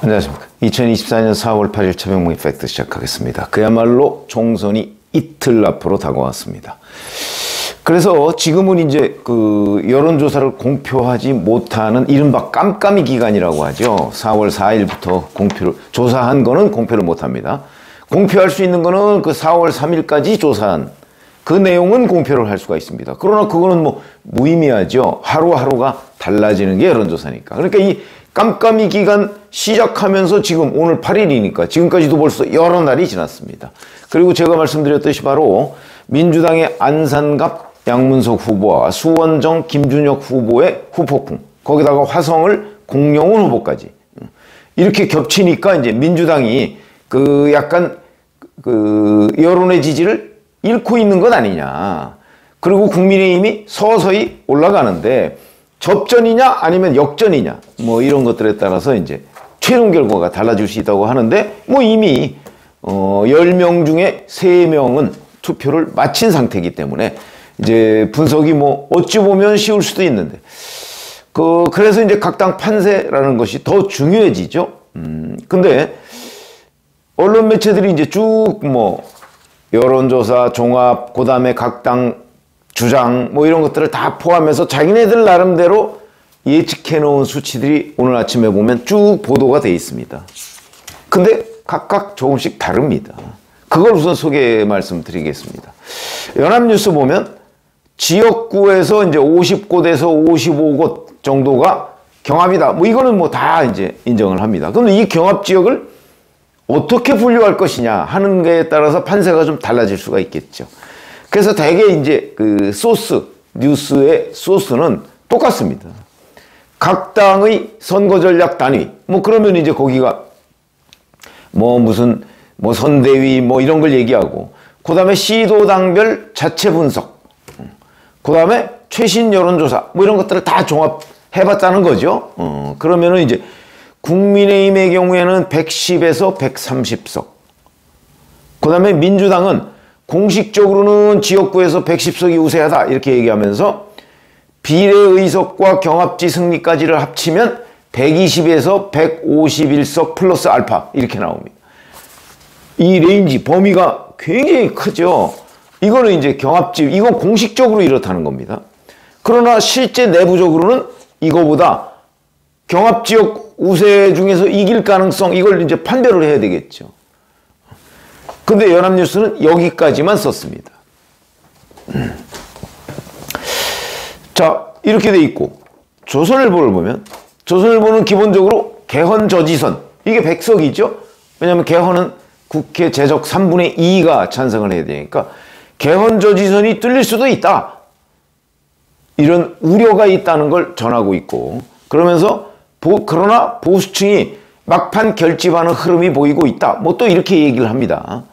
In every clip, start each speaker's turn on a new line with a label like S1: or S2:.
S1: 안녕하십니까. 2024년 4월 8일 최병무의 팩트 시작하겠습니다. 그야말로 총선이 이틀 앞으로 다가왔습니다. 그래서 지금은 이제 그 여론조사를 공표하지 못하는 이른바 깜깜이 기간이라고 하죠. 4월 4일부터 공표를, 조사한 거는 공표를 못합니다. 공표할 수 있는 거는 그 4월 3일까지 조사한 그 내용은 공표를 할 수가 있습니다. 그러나 그거는 뭐 무의미하죠. 하루하루가 달라지는 게 여론조사니까. 그러니까 이 깜깜이 기간 시작하면서 지금 오늘 8일이니까 지금까지도 벌써 여러 날이 지났습니다. 그리고 제가 말씀드렸듯이 바로 민주당의 안산갑 양문석 후보와 수원정 김준혁 후보의 후폭풍, 거기다가 화성을 공영훈 후보까지 이렇게 겹치니까 이제 민주당이 그 약간 그 여론의 지지를 잃고 있는 것 아니냐. 그리고 국민의힘이 서서히 올라가는데 접전이냐 아니면 역전이냐 뭐 이런 것들에 따라서 이제 최종 결과가 달라질 수 있다고 하는데 뭐 이미 10명 중에 3명은 투표를 마친 상태이기 때문에 이제 분석이 뭐 어찌 보면 쉬울 수도 있는데 그래서 이제 각 당 판세라는 것이 더 중요해지죠. 근데 언론 매체들이 이제 쭉 뭐 여론조사 종합, 그 다음에 각 당 주장 뭐 이런 것들을 다 포함해서 자기네들 나름대로 예측해 놓은 수치들이 오늘 아침에 보면 쭉 보도가 돼 있습니다. 근데 각각 조금씩 다릅니다. 그걸 우선 소개 말씀드리겠습니다. 연합뉴스 보면 지역구에서 이제 50곳에서 55곳 정도가 경합이다. 뭐 이거는 뭐 다 이제 인정을 합니다. 그런데 이 경합 지역을 어떻게 분류할 것이냐 하는 것에 따라서 판세가 좀 달라질 수가 있겠죠. 그래서 대개 이제 그 소스, 뉴스의 소스는 똑같습니다. 각 당의 선거 전략 단위, 뭐 그러면 이제 거기가 뭐 무슨 뭐 선대위 뭐 이런 걸 얘기하고, 그 다음에 시도당별 자체 분석, 그 다음에 최신 여론조사 뭐 이런 것들을 다 종합해봤다는 거죠. 그러면은 이제 국민의힘의 경우에는 110에서 130석. 그 다음에 민주당은 공식적으로는 지역구에서 110석이 우세하다 이렇게 얘기하면서 비례의석과 경합지 승리까지를 합치면 120에서 151석 플러스 알파 이렇게 나옵니다. 이 레인지 범위가 굉장히 크죠. 이거는 이제 경합지, 이건 공식적으로 이렇다는 겁니다. 그러나 실제 내부적으로는 이거보다 경합지역 우세 중에서 이길 가능성, 이걸 이제 판별을 해야 되겠죠. 근데 연합뉴스는 여기까지만 썼습니다. 자, 이렇게 돼 있고, 조선일보를 보면, 조선일보는 기본적으로 개헌 저지선, 이게 100석이죠? 왜냐하면 개헌은 국회 재적 3분의 2가 찬성을 해야 되니까, 개헌 저지선이 뚫릴 수도 있다. 이런 우려가 있다는 걸 전하고 있고, 그러면서 그러나 보수층이 막판 결집하는 흐름이 보이고 있다. 뭐 또 이렇게 얘기를 합니다.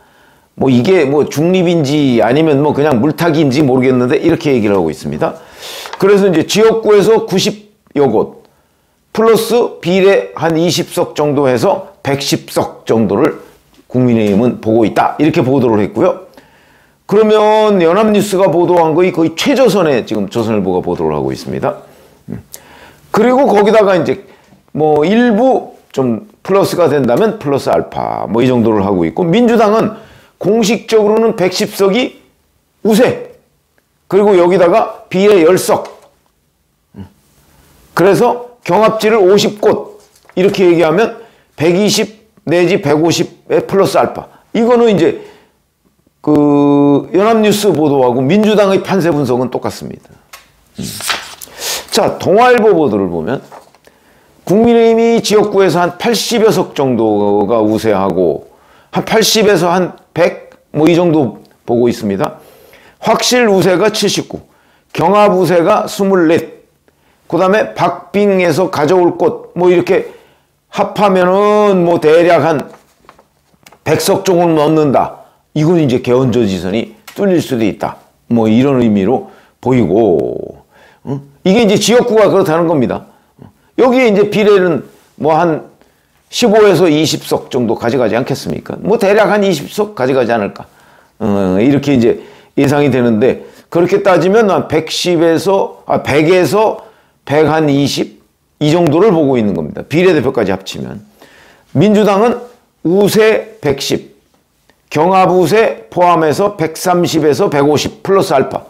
S1: 뭐 이게 뭐 중립인지 아니면 뭐 그냥 물타기인지 모르겠는데 이렇게 얘기를 하고 있습니다. 그래서 이제 지역구에서 90여 곳 플러스 비례 한 20석 정도 해서 110석 정도를 국민의힘은 보고 있다. 이렇게 보도를 했고요. 그러면 연합뉴스가 보도한 거의 거의 최저선에 지금 조선일보가 보도를 하고 있습니다. 그리고 거기다가 이제 뭐 일부 좀 플러스가 된다면 플러스 알파 뭐 이 정도를 하고 있고, 민주당은 공식적으로는 110석이 우세, 그리고 여기다가 비례 10석, 그래서 경합지를 50곳 이렇게 얘기하면 120 내지 150의 플러스 알파. 이거는 이제 그 연합뉴스 보도하고 민주당의 판세 분석은 똑같습니다. 자, 동아일보 보도를 보면 국민의힘이 지역구에서 한 80여 석 정도가 우세하고 한 80에서 한 100 뭐 이 정도 보고 있습니다. 확실 우세가 79, 경합 우세가 24, 그 다음에 박빙에서 가져올 곳 뭐 이렇게 합하면은 뭐 대략 한 100석 정도 넘는다. 이건 이제 개헌 저지선이 뚫릴 수도 있다. 뭐 이런 의미로 보이고, 이게 이제 지역구가 그렇다는 겁니다. 여기에 이제 비례는 뭐 한 15에서 20석 정도 가져가지 않겠습니까? 뭐 대략 한 20석 가져가지 않을까. 이렇게 이제 예상이 되는데, 그렇게 따지면 한 110에서, 100에서 120 이 정도를 보고 있는 겁니다. 비례대표까지 합치면. 민주당은 우세 110, 경합우세 포함해서 130에서 150 플러스 알파.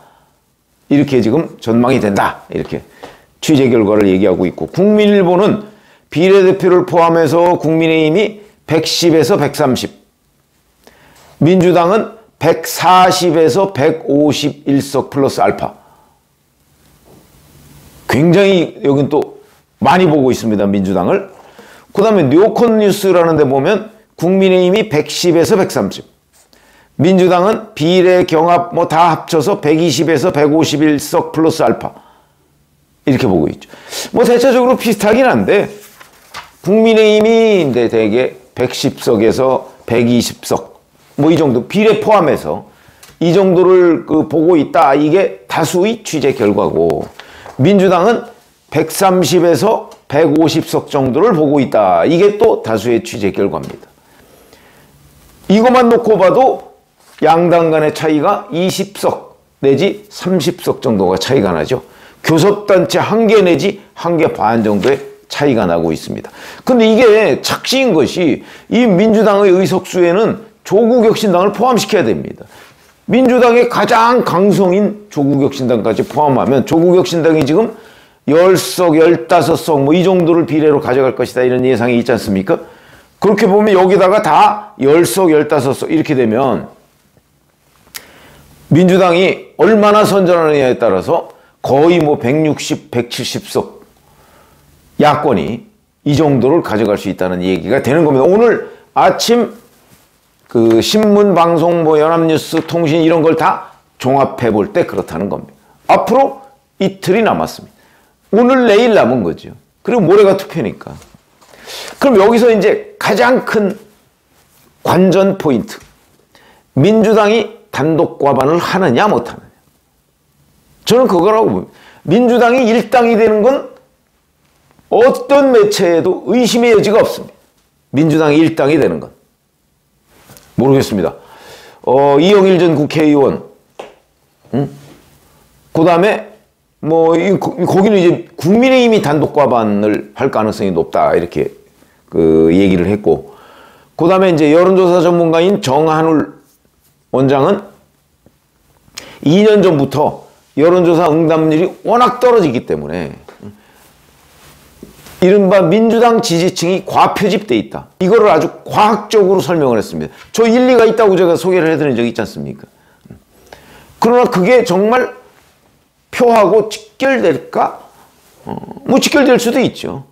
S1: 이렇게 지금 전망이 된다. 이렇게 취재 결과를 얘기하고 있고, 국민일보는 비례대표를 포함해서 국민의힘이 110에서 130, 민주당은 140에서 151석 플러스 알파. 굉장히 여긴 또 많이 보고 있습니다, 민주당을. 그 다음에 뉴욕콘 뉴스라는 데 보면 국민의힘이 110에서 130, 민주당은 비례 경합 뭐 다 합쳐서 120에서 151석 플러스 알파. 이렇게 보고 있죠. 뭐 대체적으로 비슷하긴 한데, 국민의힘이 이제 대개 110석에서 120석 뭐 이 정도 비례 포함해서 이 정도를 보고 있다. 이게 다수의 취재 결과고, 민주당은 130에서 150석 정도를 보고 있다. 이게 또 다수의 취재 결과입니다. 이것만 놓고 봐도 양당 간의 차이가 20석 내지 30석 정도가 차이가 나죠. 교섭단체 1개 내지 1개 반 정도의 차이가 나고 있습니다. 근데 이게 착시인 것이, 이 민주당의 의석수에는 조국혁신당을 포함시켜야 됩니다. 민주당의 가장 강성인 조국혁신당까지 포함하면 조국혁신당이 지금 10석, 15석 뭐 이 정도를 비례로 가져갈 것이다, 이런 예상이 있지 않습니까? 그렇게 보면 여기다가 다 10석, 15석 이렇게 되면 민주당이 얼마나 선전하느냐에 따라서 거의 뭐 160, 170석 야권이 이 정도를 가져갈 수 있다는 얘기가 되는 겁니다. 오늘 아침 신문, 방송, 뭐 연합뉴스, 통신 이런 걸 다 종합해 볼 때 그렇다는 겁니다. 앞으로 이틀이 남았습니다. 오늘, 내일 남은 거죠. 그리고 모레가 투표니까. 그럼 여기서 이제 가장 큰 관전 포인트. 민주당이 단독 과반을 하느냐 못하느냐. 저는 그거라고 봅니다. 민주당이 일당이 되는 건 어떤 매체에도 의심의 여지가 없습니다. 민주당이 일당이 되는 건. 모르겠습니다. 이영일 전 국회의원, 그 다음에 뭐 거기는 이제 국민의힘이 단독 과반을 할 가능성이 높다, 이렇게 얘기를 했고, 그 다음에 이제 여론조사 전문가인 정한울 원장은 2년 전부터 여론조사 응답률이 워낙 떨어지기 때문에 이른바 민주당 지지층이 과표집돼 있다. 이거를 아주 과학적으로 설명을 했습니다. 저 일리가 있다고 제가 소개를 해드린 적이 있지 않습니까? 그러나 그게 정말 표하고 직결될까? 뭐 직결될 수도 있죠.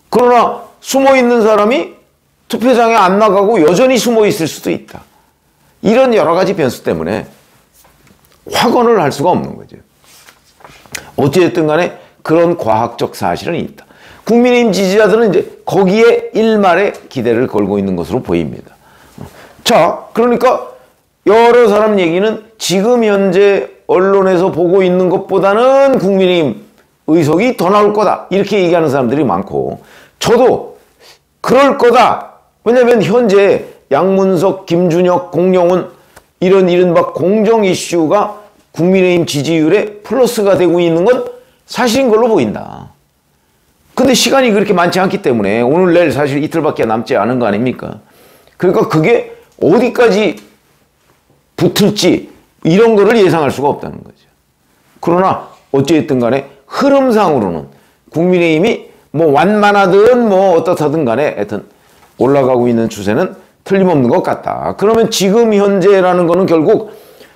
S1: 그러나 숨어있는 사람이 투표장에 안 나가고 여전히 숨어있을 수도 있다. 이런 여러 가지 변수 때문에 확언을 할 수가 없는 거죠. 어찌됐든 간에 그런 과학적 사실은 있다. 국민의힘 지지자들은 이제 거기에 일말의 기대를 걸고 있는 것으로 보입니다. 자, 그러니까 여러 사람 얘기는 지금 현재 언론에서 보고 있는 것보다는 국민의힘 의석이 더 나올 거다, 이렇게 얘기하는 사람들이 많고, 저도 그럴 거다. 왜냐하면 현재 양문석, 김준혁, 공영훈 이런 이른바 공정 이슈가 국민의힘 지지율에 플러스가 되고 있는 건 사실인 걸로 보인다. 근데 시간이 그렇게 많지 않기 때문에 오늘 내일 사실 이틀밖에 남지 않은 거 아닙니까? 그러니까 그게 어디까지 붙을지 이런 거를 예상할 수가 없다는 거죠. 그러나 어찌됐든 간에 흐름상으로는 국민의힘이 뭐 완만하든 뭐 어떻다든 간에 하여튼 올라가고 있는 추세는 틀림없는 것 같다. 그러면 지금 현재라는 거는 결국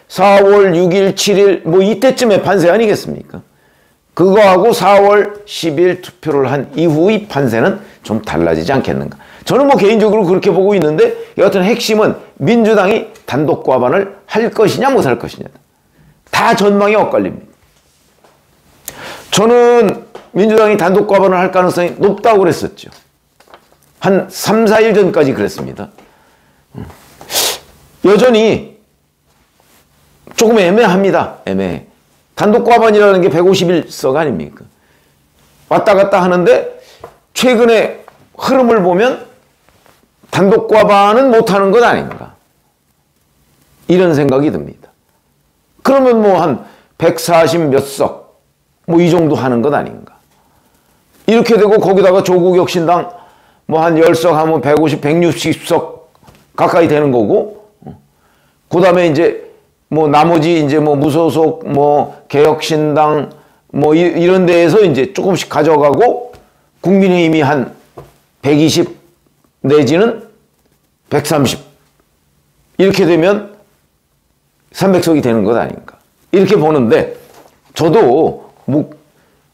S1: 4월 6일, 7일 뭐 이때쯤의 판세 아니겠습니까? 그거하고 4월 10일 투표를 한 이후의 판세는 좀 달라지지 않겠는가. 저는 뭐 개인적으로 그렇게 보고 있는데, 여하튼 핵심은 민주당이 단독 과반을 할 것이냐 못 할 것이냐. 다 전망이 엇갈립니다. 저는 민주당이 단독 과반을 할 가능성이 높다고 그랬었죠. 한 3, 4일 전까지 그랬습니다. 여전히 조금 애매합니다. 애매해. 단독 과반이라는 게 151석 아닙니까? 왔다 갔다 하는데 최근에 흐름을 보면 단독 과반은 못하는 것 아닌가, 이런 생각이 듭니다. 그러면 뭐 한 140 몇 석 뭐 이 정도 하는 것 아닌가. 이렇게 되고 거기다가 조국혁신당 뭐 한 10석 하면 150, 160석 가까이 되는 거고, 그 다음에 이제 뭐 나머지 이제 뭐 무소속, 뭐 개혁신당, 뭐 이런 데에서 이제 조금씩 가져가고 국민의힘이 한 120 내지는 130 이렇게 되면 300석이 되는 것 아닌가 이렇게 보는데, 저도 뭐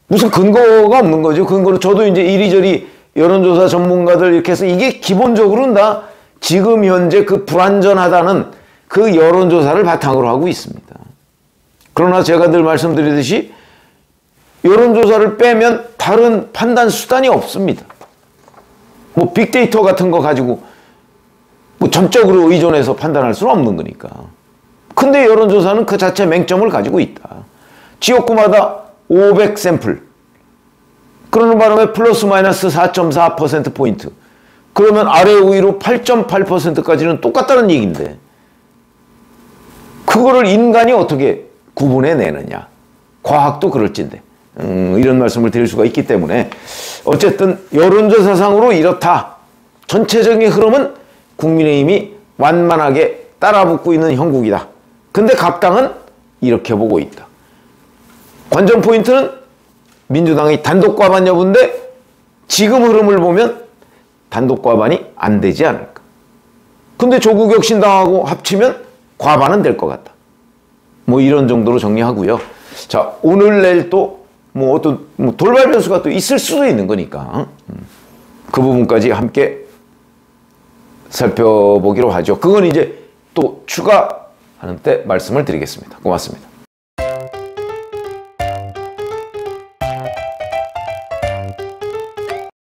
S1: 무슨 근거가 없는 거죠. 근거로 저도 이제 이리저리 여론조사 전문가들 이렇게 해서 이게 기본적으로는 다 지금 현재 그 불완전하다는 그 여론조사를 바탕으로 하고 있습니다. 그러나 제가 늘 말씀드리듯이 여론조사를 빼면 다른 판단 수단이 없습니다. 뭐 빅데이터 같은 거 가지고 뭐 점적으로 의존해서 판단할 수는 없는 거니까. 근데 여론조사는 그 자체 맹점을 가지고 있다. 지역구마다 500샘플. 그러는 바람에 플러스 마이너스 4.4%포인트. 그러면 아래 우위로 8.8%까지는 똑같다는 얘기인데 그거를 인간이 어떻게 구분해 내느냐. 과학도 그럴진데. 이런 말씀을 드릴 수가 있기 때문에 어쨌든 여론조사상으로 이렇다. 전체적인 흐름은 국민의힘이 완만하게 따라붙고 있는 형국이다. 근데 각 당은 이렇게 보고 있다. 관전 포인트는 민주당의 단독 과반 여부인데 지금 흐름을 보면 단독 과반이 안 되지 않을까. 근데 조국 혁신당하고 합치면 과반은 될 것 같다. 뭐 이런 정도로 정리하고요. 자, 오늘 내일 또 뭐 어떤 돌발 변수가 또 있을 수도 있는 거니까 그 부분까지 함께 살펴보기로 하죠. 그건 이제 또 추가하는 때 말씀을 드리겠습니다. 고맙습니다.